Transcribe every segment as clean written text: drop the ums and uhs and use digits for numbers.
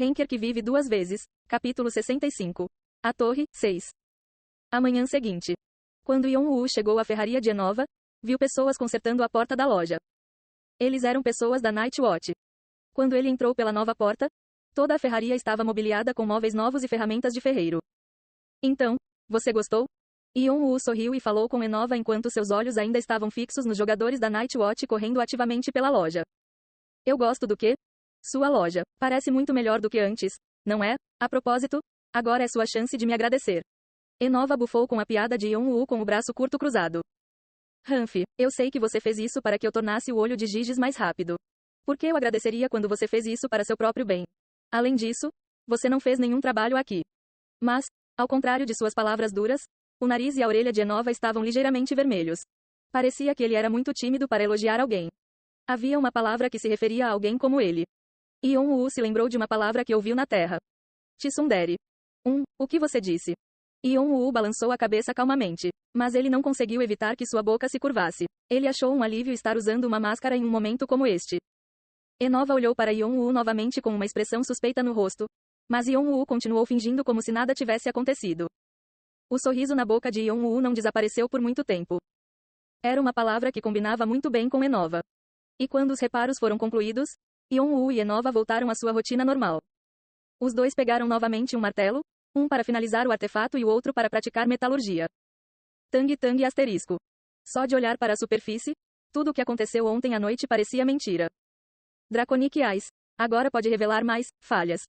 Henker que vive duas vezes. Capítulo 65. A Torre, 6. A manhã seguinte. Quando Yon-woo chegou à ferraria de Enova, viu pessoas consertando a porta da loja. Eles eram pessoas da Night Watch. Quando ele entrou pela nova porta, toda a ferraria estava mobiliada com móveis novos e ferramentas de ferreiro. Então, você gostou? Yon-woo sorriu e falou com Enova enquanto seus olhos ainda estavam fixos nos jogadores da Night Watch correndo ativamente pela loja. Eu gosto do quê? Sua loja. Parece muito melhor do que antes, não é? A propósito, agora é sua chance de me agradecer. Enova bufou com a piada de Yon-woo com o braço curto cruzado. Hanf, eu sei que você fez isso para que eu tornasse o olho de Giges mais rápido. Por que eu agradeceria quando você fez isso para seu próprio bem? Além disso, você não fez nenhum trabalho aqui. Mas, ao contrário de suas palavras duras, o nariz e a orelha de Enova estavam ligeiramente vermelhos. Parecia que ele era muito tímido para elogiar alguém. Havia uma palavra que se referia a alguém como ele. Yon-woo se lembrou de uma palavra que ouviu na Terra. Tsundere. O que você disse? Yon-woo balançou a cabeça calmamente. Mas ele não conseguiu evitar que sua boca se curvasse. Ele achou um alívio estar usando uma máscara em um momento como este. Enova olhou para Yon-woo novamente com uma expressão suspeita no rosto. Mas Yon-woo continuou fingindo como se nada tivesse acontecido. O sorriso na boca de Yon-woo não desapareceu por muito tempo. Era uma palavra que combinava muito bem com Enova. E quando os reparos foram concluídos, Yon-woo e Enova voltaram à sua rotina normal. Os dois pegaram novamente um martelo, um para finalizar o artefato e o outro para praticar metalurgia. Tang Tang asterisco. Só de olhar para a superfície, tudo o que aconteceu ontem à noite parecia mentira. Draconic Eyes. Agora pode revelar mais falhas.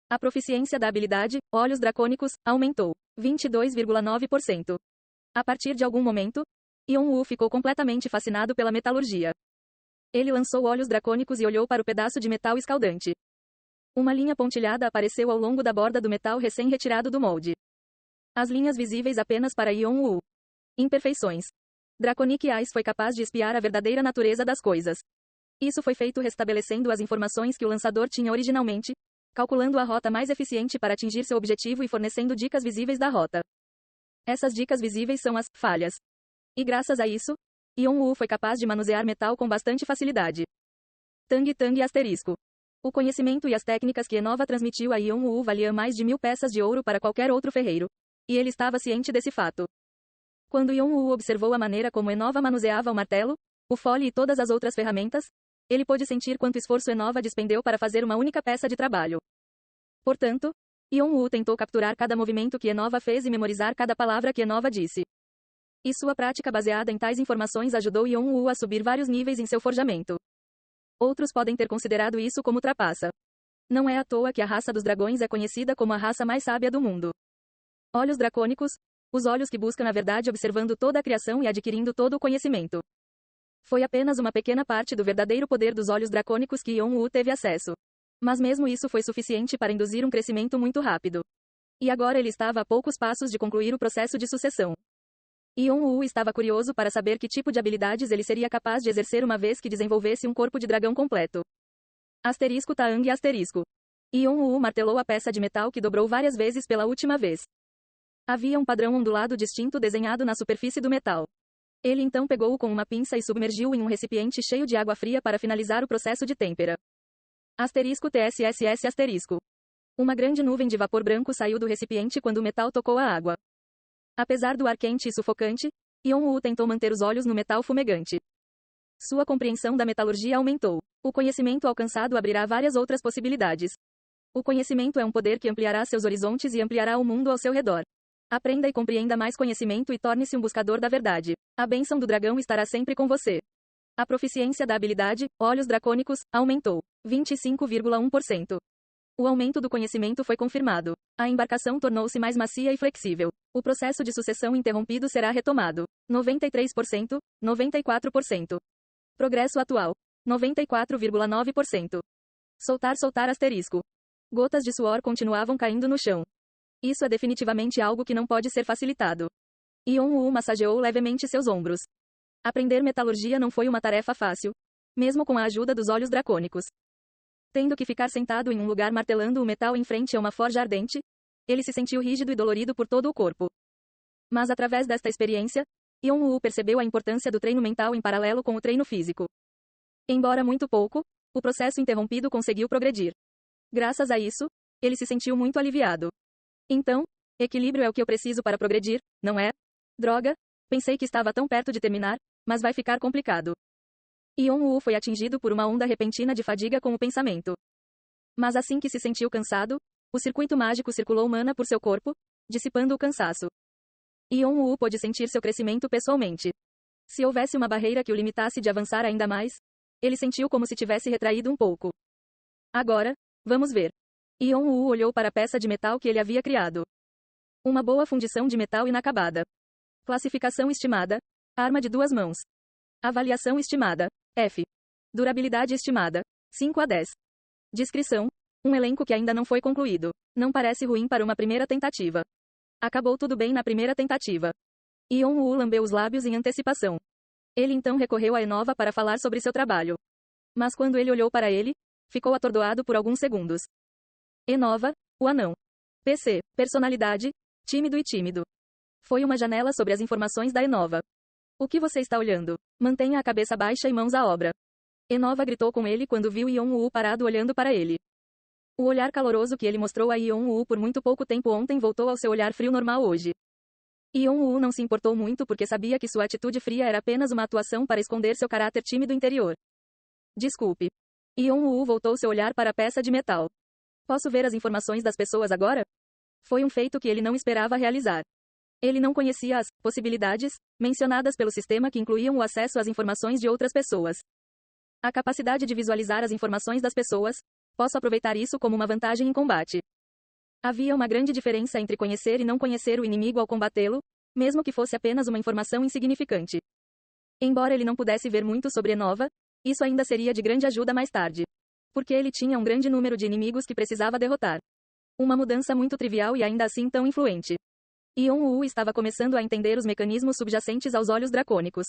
A proficiência da habilidade, Olhos Dracônicos, aumentou 22,9%. A partir de algum momento, Yon-woo ficou completamente fascinado pela metalurgia. Ele lançou olhos dracônicos e olhou para o pedaço de metal escaldante. Uma linha pontilhada apareceu ao longo da borda do metal recém-retirado do molde. As linhas visíveis apenas para Yon-woo. Imperfeições. Draconic Eyes foi capaz de espiar a verdadeira natureza das coisas. Isso foi feito restabelecendo as informações que o lançador tinha originalmente, calculando a rota mais eficiente para atingir seu objetivo e fornecendo dicas visíveis da rota. Essas dicas visíveis são as falhas. E graças a isso, Yon-woo foi capaz de manusear metal com bastante facilidade. Tang Tang asterisco. O conhecimento e as técnicas que Enova transmitiu a Yon-woo valiam mais de 1000 peças de ouro para qualquer outro ferreiro. E ele estava ciente desse fato. Quando Yon-woo observou a maneira como Enova manuseava o martelo, o fole e todas as outras ferramentas, ele pôde sentir quanto esforço Enova despendeu para fazer uma única peça de trabalho. Portanto, Yon-woo tentou capturar cada movimento que Enova fez e memorizar cada palavra que Enova disse. E sua prática baseada em tais informações ajudou Yon-woo a subir vários níveis em seu forjamento. Outros podem ter considerado isso como trapaça. Não é à toa que a raça dos dragões é conhecida como a raça mais sábia do mundo. Olhos dracônicos, os olhos que buscam a verdade observando toda a criação e adquirindo todo o conhecimento. Foi apenas uma pequena parte do verdadeiro poder dos olhos dracônicos que Yon-woo teve acesso. Mas mesmo isso foi suficiente para induzir um crescimento muito rápido. E agora ele estava a poucos passos de concluir o processo de sucessão. Yon-woo estava curioso para saber que tipo de habilidades ele seria capaz de exercer uma vez que desenvolvesse um corpo de dragão completo. Asterisco Taang asterisco. Yon-woo martelou a peça de metal que dobrou várias vezes pela última vez. Havia um padrão ondulado distinto desenhado na superfície do metal. Ele então pegou-o com uma pinça e submergiu em um recipiente cheio de água fria para finalizar o processo de têmpera. Asterisco TSSS asterisco. Uma grande nuvem de vapor branco saiu do recipiente quando o metal tocou a água. Apesar do ar quente e sufocante, Yon-woo tentou manter os olhos no metal fumegante. Sua compreensão da metalurgia aumentou. O conhecimento alcançado abrirá várias outras possibilidades. O conhecimento é um poder que ampliará seus horizontes e ampliará o mundo ao seu redor. Aprenda e compreenda mais conhecimento e torne-se um buscador da verdade. A bênção do dragão estará sempre com você. A proficiência da habilidade, Olhos Dracônicos, aumentou 25,1%. O aumento do conhecimento foi confirmado. A embarcação tornou-se mais macia e flexível. O processo de sucessão interrompido será retomado. 93%, 94%. Progresso atual. 94,9%. Soltar asterisco. Gotas de suor continuavam caindo no chão. Isso é definitivamente algo que não pode ser facilitado. Yon-woo massageou levemente seus ombros. Aprender metalurgia não foi uma tarefa fácil, mesmo com a ajuda dos olhos dracônicos. Tendo que ficar sentado em um lugar martelando o metal em frente a uma forja ardente, ele se sentiu rígido e dolorido por todo o corpo. Mas através desta experiência, Yon-woo percebeu a importância do treino mental em paralelo com o treino físico. Embora muito pouco, o processo interrompido conseguiu progredir. Graças a isso, ele se sentiu muito aliviado. Então, equilíbrio é o que eu preciso para progredir, não é? Droga, pensei que estava tão perto de terminar, mas vai ficar complicado. Yeon-woo foi atingido por uma onda repentina de fadiga com o pensamento. Mas assim que se sentiu cansado, o circuito mágico circulou mana por seu corpo, dissipando o cansaço. Yeon-woo pôde sentir seu crescimento pessoalmente. Se houvesse uma barreira que o limitasse de avançar ainda mais, ele sentiu como se tivesse retraído um pouco. Agora, vamos ver. Yeon-woo olhou para a peça de metal que ele havia criado. Uma boa fundição de metal inacabada. Classificação estimada: arma de 2 mãos. Avaliação estimada: F. Durabilidade estimada: 5 a 10. Descrição: um elenco que ainda não foi concluído. Não parece ruim para uma primeira tentativa. Acabou tudo bem na primeira tentativa. Yeon-woo lambeu os lábios em antecipação. Ele então recorreu a Enova para falar sobre seu trabalho. Mas quando ele olhou para ele, ficou atordoado por alguns segundos. Enova, o anão. PC, personalidade, tímido e tímido. Foi uma janela sobre as informações da Enova. O que você está olhando? Mantenha a cabeça baixa e mãos à obra. Enova gritou com ele quando viu Yeon-woo parado olhando para ele. O olhar caloroso que ele mostrou a Yeon-woo por muito pouco tempo ontem voltou ao seu olhar frio normal hoje. Yeon-woo não se importou muito porque sabia que sua atitude fria era apenas uma atuação para esconder seu caráter tímido interior. Desculpe. Yeon-woo voltou seu olhar para a peça de metal. Posso ver as informações das pessoas agora? Foi um feito que ele não esperava realizar. Ele não conhecia as possibilidades mencionadas pelo sistema que incluíam o acesso às informações de outras pessoas. A capacidade de visualizar as informações das pessoas, posso aproveitar isso como uma vantagem em combate. Havia uma grande diferença entre conhecer e não conhecer o inimigo ao combatê-lo, mesmo que fosse apenas uma informação insignificante. Embora ele não pudesse ver muito sobre Enova, isso ainda seria de grande ajuda mais tarde. Porque ele tinha um grande número de inimigos que precisava derrotar. Uma mudança muito trivial e ainda assim tão influente. Yeon-woo estava começando a entender os mecanismos subjacentes aos olhos dracônicos.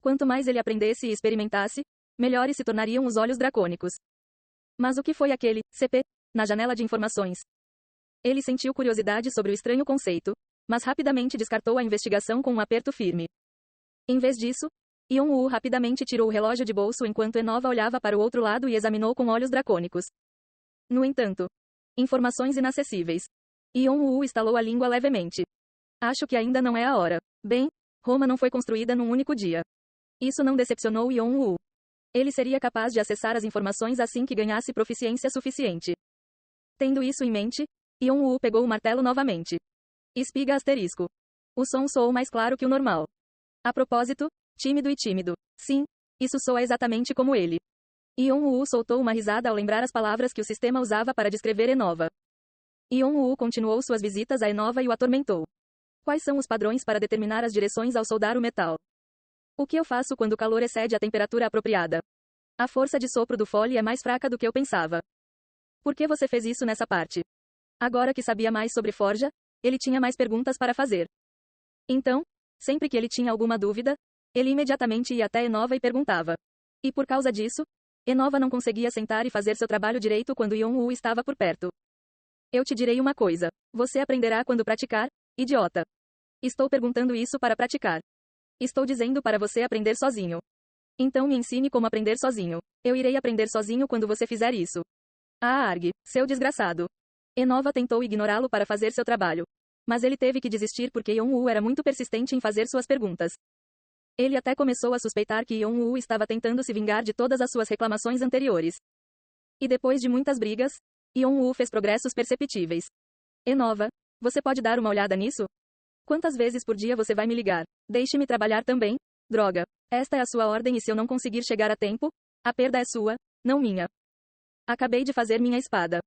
Quanto mais ele aprendesse e experimentasse, melhores se tornariam os olhos dracônicos. Mas o que foi aquele CP na janela de informações? Ele sentiu curiosidade sobre o estranho conceito, mas rapidamente descartou a investigação com um aperto firme. Em vez disso, Yeon-woo rapidamente tirou o relógio de bolso enquanto Enova olhava para o outro lado e examinou com olhos dracônicos. No entanto, informações inacessíveis. Yeon-woo estalou a língua levemente. Acho que ainda não é a hora. Bem, Roma não foi construída num único dia. Isso não decepcionou Yeon-woo. Ele seria capaz de acessar as informações assim que ganhasse proficiência suficiente. Tendo isso em mente, Yeon-woo pegou o martelo novamente. Espiga asterisco. O som soou mais claro que o normal. A propósito, tímido e tímido. Sim, isso soa exatamente como ele. Yeon-woo soltou uma risada ao lembrar as palavras que o sistema usava para descrever Enova. Yeon-woo continuou suas visitas a Enova e o atormentou. Quais são os padrões para determinar as direções ao soldar o metal? O que eu faço quando o calor excede a temperatura apropriada? A força de sopro do fole é mais fraca do que eu pensava. Por que você fez isso nessa parte? Agora que sabia mais sobre forja, ele tinha mais perguntas para fazer. Então, sempre que ele tinha alguma dúvida, ele imediatamente ia até Enova e perguntava. E por causa disso, Enova não conseguia sentar e fazer seu trabalho direito quando Yeon-woo estava por perto. Eu te direi uma coisa. Você aprenderá quando praticar, idiota. Estou perguntando isso para praticar. Estou dizendo para você aprender sozinho. Então me ensine como aprender sozinho. Eu irei aprender sozinho quando você fizer isso. Ah, Arg, seu desgraçado. Enova tentou ignorá-lo para fazer seu trabalho. Mas ele teve que desistir porque Yeon-woo era muito persistente em fazer suas perguntas. Ele até começou a suspeitar que Yeon-woo estava tentando se vingar de todas as suas reclamações anteriores. E depois de muitas brigas, Yeon-woo fez progressos perceptíveis. Enova, você pode dar uma olhada nisso? Quantas vezes por dia você vai me ligar? Deixe-me trabalhar também? Droga. Esta é a sua ordem e se eu não conseguir chegar a tempo, a perda é sua, não minha. Acabei de fazer minha espada.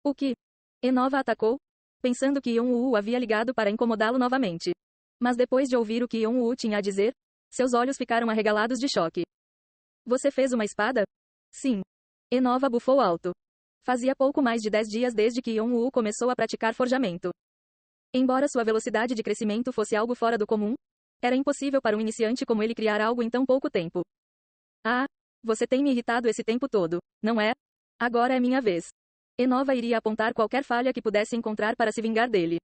O que? Enova atacou, pensando que Yeon-woo havia ligado para incomodá-lo novamente. Mas depois de ouvir o que Yeon-woo tinha a dizer, seus olhos ficaram arregalados de choque. Você fez uma espada? Sim. Enova bufou alto. Fazia pouco mais de 10 dias desde que Yeon-woo começou a praticar forjamento. Embora sua velocidade de crescimento fosse algo fora do comum, era impossível para um iniciante como ele criar algo em tão pouco tempo. Ah, você tem me irritado esse tempo todo, não é? Agora é minha vez. Enova iria apontar qualquer falha que pudesse encontrar para se vingar dele.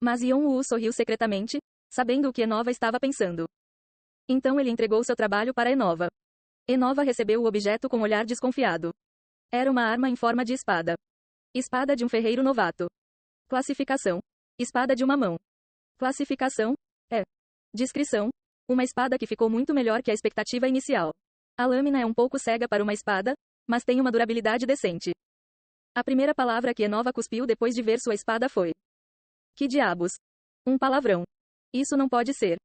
Mas Yeon-woo sorriu secretamente, sabendo o que Enova estava pensando. Então ele entregou seu trabalho para Enova. Enova recebeu o objeto com um olhar desconfiado. Era uma arma em forma de espada. Espada de um ferreiro novato. Classificação. Espada de uma mão. Classificação. É. Descrição. Uma espada que ficou muito melhor que a expectativa inicial. A lâmina é um pouco cega para uma espada, mas tem uma durabilidade decente. A primeira palavra que Enova cuspiu depois de ver sua espada foi: que diabos? Um palavrão. Isso não pode ser.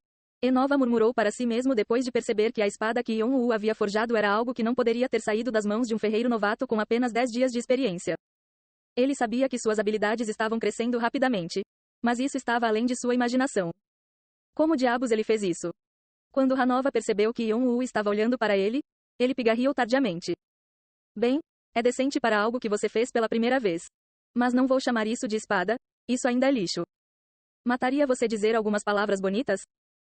Enova murmurou para si mesmo depois de perceber que a espada que Yon-Woo havia forjado era algo que não poderia ter saído das mãos de um ferreiro novato com apenas 10 dias de experiência. Ele sabia que suas habilidades estavam crescendo rapidamente. Mas isso estava além de sua imaginação. Como diabos ele fez isso? Quando Ranova percebeu que Yon-Woo estava olhando para ele, ele pigarreou tardiamente. Bem, é decente para algo que você fez pela primeira vez. Mas não vou chamar isso de espada, isso ainda é lixo. Mataria você dizer algumas palavras bonitas?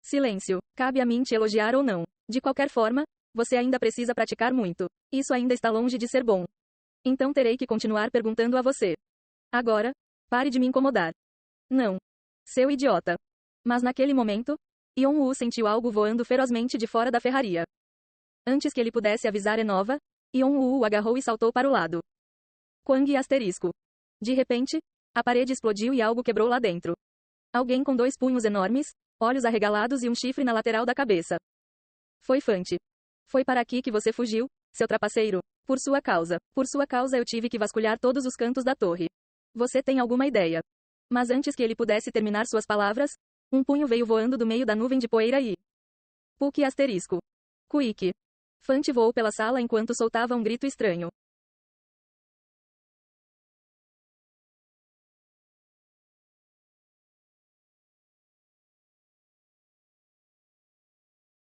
Silêncio, cabe a mim te elogiar ou não. De qualquer forma, você ainda precisa praticar muito. Isso ainda está longe de ser bom. Então terei que continuar perguntando a você. Agora, pare de me incomodar. Não. Seu idiota. Mas naquele momento, Yon-Woo sentiu algo voando ferozmente de fora da ferraria. Antes que ele pudesse avisar Enova, Yon-Woo o agarrou e saltou para o lado. Quang asterisco. De repente, a parede explodiu e algo quebrou lá dentro. Alguém com 2 punhos enormes, olhos arregalados e um chifre na lateral da cabeça. Foi Fante. Foi para aqui que você fugiu, seu trapaceiro. Por sua causa. Por sua causa eu tive que vasculhar todos os cantos da torre. Você tem alguma ideia? Mas antes que ele pudesse terminar suas palavras, um punho veio voando do meio da nuvem de poeira e... Puck asterisco. Quick. Fante voou pela sala enquanto soltava um grito estranho.